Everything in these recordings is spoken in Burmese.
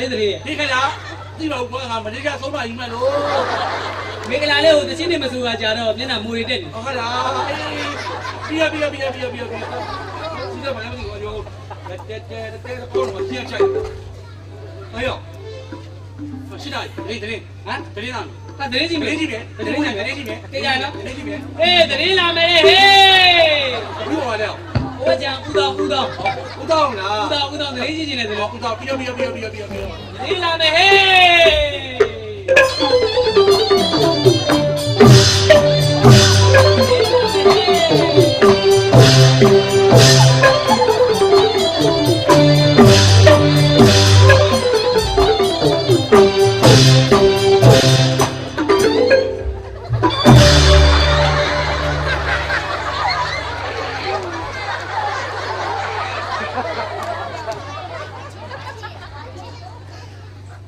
လေးတည်း ဒီခလားဒီမှာကွာငါမလေးကသုံးပါကြီးမှလို့ မင်္ဂလာလေးကိုတချင်းနေမစိုးတာကြာတော့မျက်နှာမူတွေတက်နေ ဟုတ်လားပြီးဒီကဘာလဲမသိဘူးရောတဲ့ပေါ်မှာပြချိုက်အေးရောရှိတယ်တည်းဟမ်တည်းလား တရင်ကြီးမယ် တည်းကြီးပဲတည်းကြီးပဲ တေးကြနော် တည်းကြီးပဲ ဟေးတရင်လာမယ်ဟေး ဘူးပါလေ ဟိုကြံဥတော်ဦးတောင်းလား ဥတော်တရင်ကြီးနေတယ်လို့ ဦးတောင်းပြီး တရင်လာမယ်ဟေး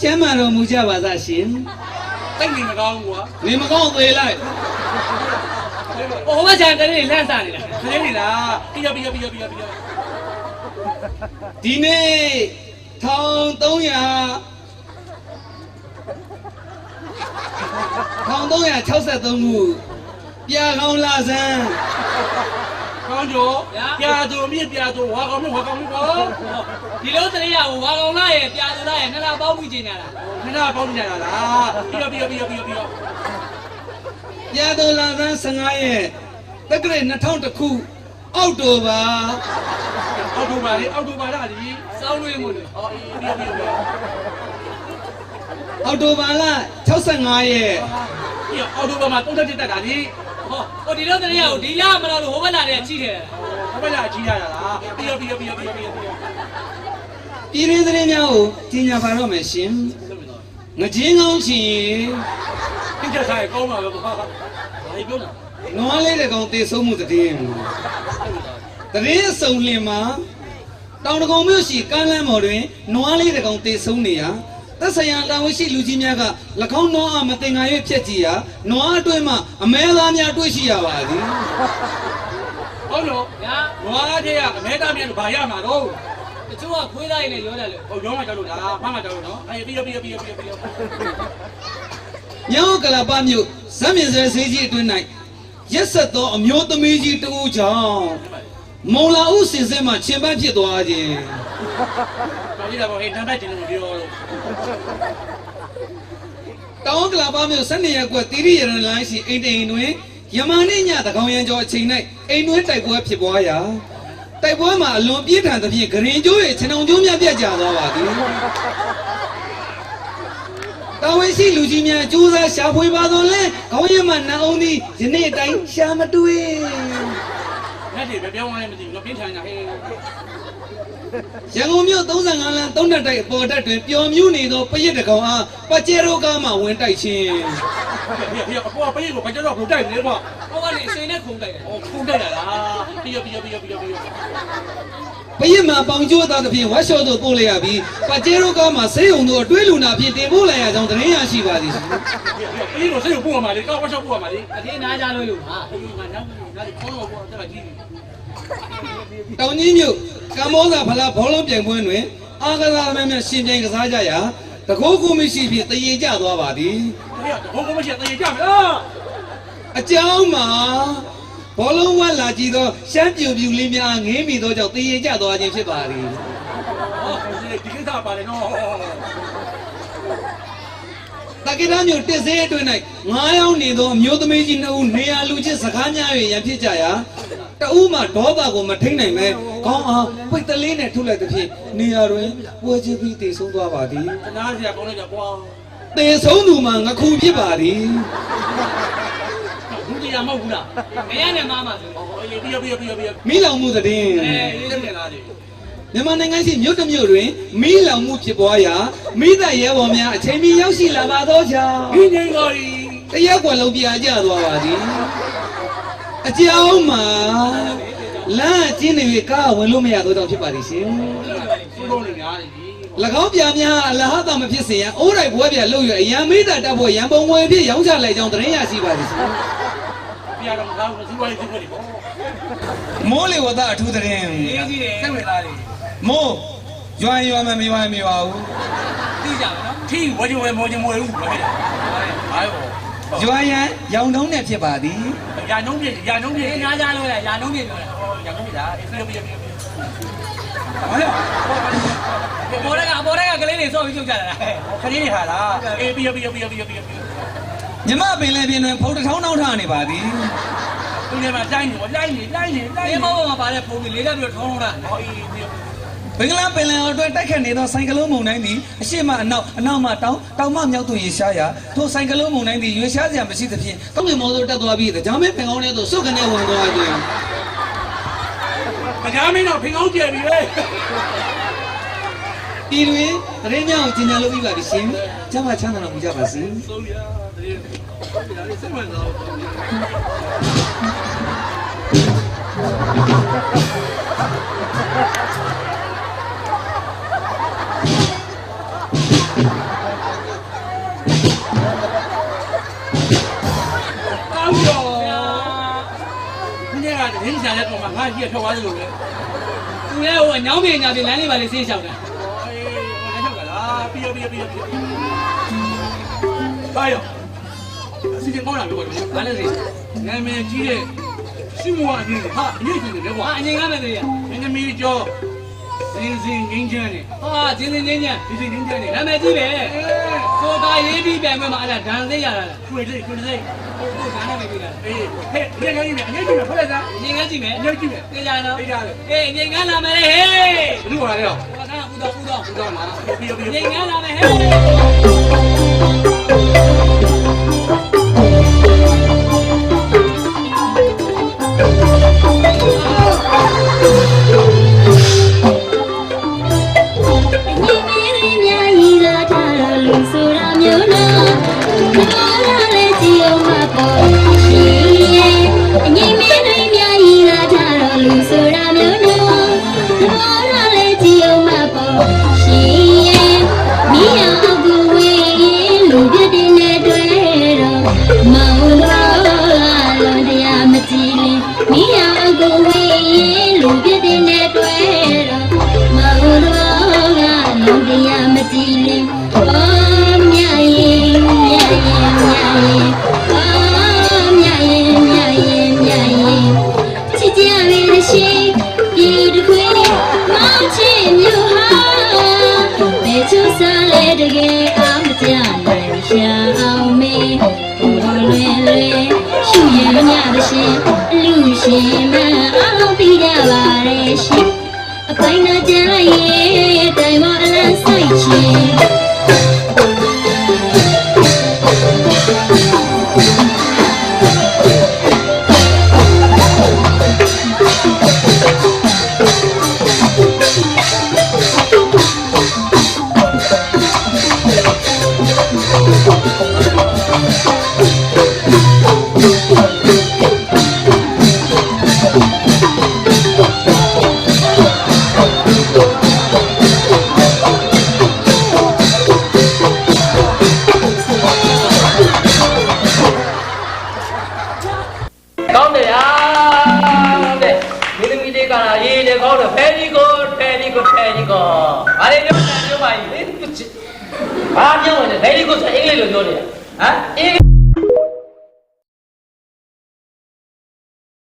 ကျမ်းမာတော်မူကြပါသားရှင် တိတ်နေမကောင်းဘူးကွာ နေမကောင်းသေးလိုက်ဟိုဘကြံတရင်လန့်စားနေတာ ခလေးနေလားပြီးဒီနေ့1363ခုပြာကောင်းလာစမ်း ကောင်းကျော်ပြာသူမြင့်ပြာသူဝါကောင်းကော ဒီလိုတရေရဟိုဝါကောင်လာရဲ့ပြာသူလာရဲ့နှစ်လပေါင်းပြီးကျင်ကြတာ ခဏပေါင်းကြတာလားပြီးပြာသူလာစမ်း15ရက်တက္ကရာ2000ခုအောက်တိုဘာ အောက်တိုဘာလားဒီ စောင်းလွေးမှုလို့ ပြီး အောက်တိုဘာလ65ရက် အောက်တိုဘာမှာတုံးတက်တာဒီ ဟိုဒီလိုတရေရဟိုဒီလမလို့ဟိုဘက်လာတဲ့ကြီးတယ် ဘယ်လာကြီးရတာလားပြီး ပြည်ရင်းသတင်းများကိုကြီးညာပါတော့မယ်ရှင်ငကြီးကောင်းချင် ပြည့်ဆိုင်ကောင်းပါပဲဘာပြောတာ နွားလေးတကောင်တေဆုံးမှုသတင်းအစုံလင်မှာတောင်တကောင်မြို့ရှိကမ်းလမ်းပေါ်တွင်နွားလေးတကောင်တေဆုံးနေရာသက်ဆိုင်ရာတာဝန်ရှိလူကြီးများက၎င်းနွားအားမတင်ငါ၍ဖြက်ကြည့်ရာနွားအတွင်းမှာအမဲသားများတွေ့ရှိရပါသည် ဟုတ်လို့ညာနွားတဲ့ကအမဲသားမြန်ဘာရမှာတော့ တချို့ကခွေးသားရည်နဲ့ရောတယ်လို့ ဟိုရောင်းမှကြောက်လို့လားဖမ်းမှကြောက်လို့နော်အေးပြီးမြောက်ကလာပမြို့ဇက်မြင်စဲဆေးကြီးအတွင်း၌ရက်ဆက်သောအမျိုးသမီးကြီးတဦးကြောင့်မုံလာဦးစင်စဲမှာချင်ပန်းဖြစ်သွားခြင်း ဘာလို့လဲဟဲ့တန်းတက်ကျင်လို့ပြောလို့ တောင်ကလာပမြို့12ရက်ကွက်တိရိယရန်လိုင်းရှိအိမ်တိန်တွင်ယမန်နေ့ညတကောင်ရန်ကျော်အချိန်၌အိမ်တွင်းတိုက်ပွဲဖြစ်ပွားရာတိုက်ပွဲမှာအလွန်ပြင်းထန်သဖြင့်ဂရင်ကျိုးရဲ့ခြံအောင်ကျိုးများပြတ်ကျသွားပါသည်တာဝန်ရှိလူကြီးများကြိုးစားရှာဖွေပါတော့လဲခေါင်းရမနှအောင်သည်ယနေ့အတိုင်းရှာမတွေ့ လက်တွေပြောင်းသွားလည်းမသိဘူးတော့ပြင်းထန်နေတာဟဲ့ ရန်ကုန်မြို့35လမ်း3တက်တိုက်အပေါ်တက်တွင်ပျော်မြူးနေသောပရစ်တကောင်အားပကျဲရိုကားမှဝင်တိုက်ခြင်း ဟေ့အပေါ်ပရိတ်ကိုဘာကြောက်ကိုတိုက်နေလဲပေါ့ ဟောကနေအစိမ်နဲ့ခုန်တိုက်တယ် ဟိုခုန်တိုက်တာလားပြီး ပရစ်မှာပေါင်ကျိုးသားသဖြင့်ဝက်ရှော့သို့ပို့လိုက်ရပြီးပကျဲရိုကားမှဆေးရုံသို့အတွဲလူနာဖြင့်တင်ပို့လိုက်ရကြောင်းသတင်းရရှိပါသည် ပြီးတော့စိတ်ကိုပို့ရမှာလေကောက်ဝက်ရှော့ပို့ရမှာလေ အတင်းနားကြလို့လို့ဟာ ဟိုကနောက်ခေါင်းတော့ပို့တက်ကြီး တောင်ကြီးမြို့ကမ္ဘောဇာဖလားဘောလုံးပြိုင်ပွဲတွင်အာကစားသမားများရှင်ပြိုင်ကစားကြရာတကိုးကူမရှိဖြင့်တရေကျသွားပါသည် ဟိုကမရှိတရေကြမယ် အကြောင်းမှာဘောလုံးဝက်လာကြည့်သောရှမ်းပြူပြူလေးများငင်းမိသောကြောင့်တရေကျသွားခြင်းဖြစ်ပါသည် ဒီကိစ္စပါတယ်နော် တက္ကသိုလ်မြို့တစ်စေးအတွင်း၌9ယောက်နေသောအမျိုးသမီးကြီး2ဦးနေရာလူချင်းစကားများ၍ရန်ဖြစ်ကြရာတဦးမှဒေါသကိုမထိန်နိုင်ပဲခေါင်းအားပိတ်တလေးနဲ့ထုတ်လိုက်သဖြင့်နေရာတွင်ပွဲချင်းပြီးတည်ဆုံးသွားပါသည် တနာစရာကောင်းလိုက်ကြကွာ တည်ဆုံးသူမှာငခုဖြစ်ပါသည် ဘူးတရားမဟုတ်ဘူးလား မရနဲ့မမဆို ပြီး မိလောင်မှုသတင်း အေးတက်လာတယ် မြန်မာနိုင်ငံရှိမြို့တစ်မြို့တွင်မိလောင်မှုဖြစ်ပွားရာမိသက်ရဲဘော်များအချိန်မီရောက်ရှိလာပါသောကြောင့် ဒီနေတော်ကြီး တရက်ကွယ်လုံးပြာကျသွားပါသည်အကြောင်းမှာလမ်းအကျဉ်းတွေကားဝင်လို့မရတော့ဖြစ်ပါသည်ရှင် စိုးလုံးနေများတယ်ကြီး ၎င်းပြများအလဟတာမဖြစ်စေရန်အိုးရိုက်ဘွဲပြလို့ရအရန်မိသားတပ်ဖို့ရန်ပုံငွေဖြစ်ရောင်းချလိုက်ကြောင်းသတင်းရရှိပါသည်ရှင် ပြရတော့မကောင်းဘူးစီးပွားရေးစီးပွားရေးပေါ့ မိုးလေဝသအထူးသတင်း အေးကြီးတယ်စိတ်ဝင်စားတယ် မိုးရွာရွာမရွာမရွာဘူး သိကြမယ်နော် ထီဝကြဝဲမောချင်းမွေဘူးဘယ်လဲအားရော ရွာရန်ရောင်တုံးနဲ့ဖြစ်ပါသည် ရာနှုံးပြရာနှုံးပြ ဒီနားကြလို့လားယာနှုံးပြေပြောတာ ရာနှုံးပြတာပြပြပြ အပေါ်တက်ကကလေးတွေစော့ပြီးချုပ်ကြတာ ခရီးနေဟာလားအေးပြပြပြပြပြ မြမပင်လည်းပြင်တွင်ဖုံးတစ်ထောင်းထောင်းထားနေပါသည် သူလည်းမတိုင်းနေလိုက်နေ ဒီမောပေါ်မှာပါတဲ့ပုံကြီးလေးတက်ပြီးတော့ထောင်းထောင်းတာ ဟောအေး ဘင်္ဂလားပင်လယ်အော်တွင်တိုက်ခတ်နေသောဆိုင်ကလုန်းမုန်တိုင်းသည်အရှိမအနောက်မှတောင်မှမြောက်သို့ရေရှားရာထိုဆိုင်ကလုန်းမုန်တိုင်းသည်ရွေရှားစရာမရှိသဖြင့်ကောင်းကင်မောသို့တက်သွားပြီးကြောင်မဲပင်ကောင်းထဲသို့စုကနေဝင်သွားသည် မကြမ်းမင်းတော့ဖင်ကောင်းကျယ်ပြီလေ ဒီတွင်သတင်းများကိုကြီးညာလုပ်ပြီးပါပြီရှင်ကျမ်းမာချမ်းသာတော်မူကြပါစေ ဆုံးရတည်းဒါလေးစိတ်ဝင်စားတော့ကောင်းရောဒီကတည်းကစားတဲ့ကောင်ကငါကြီးထွက်သွားသလိုပဲ သူလည်းဟိုအညောင်းပြေညာပြေလမ်းလေးပါလေဆေးလျှောက်တာ အေးငါထွက်လာပြဘာရောအစီအစဉ်ကောင်းလာပြီကွာ ဘာလဲစေ နာမည်ကြီးတဲ့ရှိမွားကြီးဟာအရေးကြီးတယ်ကွာ ဟာအငြိမ်ကားမယ်သေးရ မင်းသမီးကျော်စင်စင်ငင်းချမ်းနေ ဟာကျင်းချင်းချင်းညံ့ ဒီစင်ငင်းချမ်းနေ နာမည်ကြီးပဲဆိုတာရေးပြီးပြန်မဲ့မှာအဲ့ဒါဒန်သိရတာလား ကျွေစိတ်ကိုဒါနဲ့ပဲပြီးတာ အေးဟဲ့ဒီငင်းနေအရေးကြီးတယ်ဖက်လက်စား အငြိမ်ကားကြည့်မယ် အရေးကြီးတယ် သိကြနော် သိကြတယ် အေးအငြိမ်ကားလာမယ်ဟေး ဘယ်လိုပါလဲတော့ ဟိုကဥတော် ဒီတော့မှာပြပြ အငြိမ်ကားလာမယ်ဟ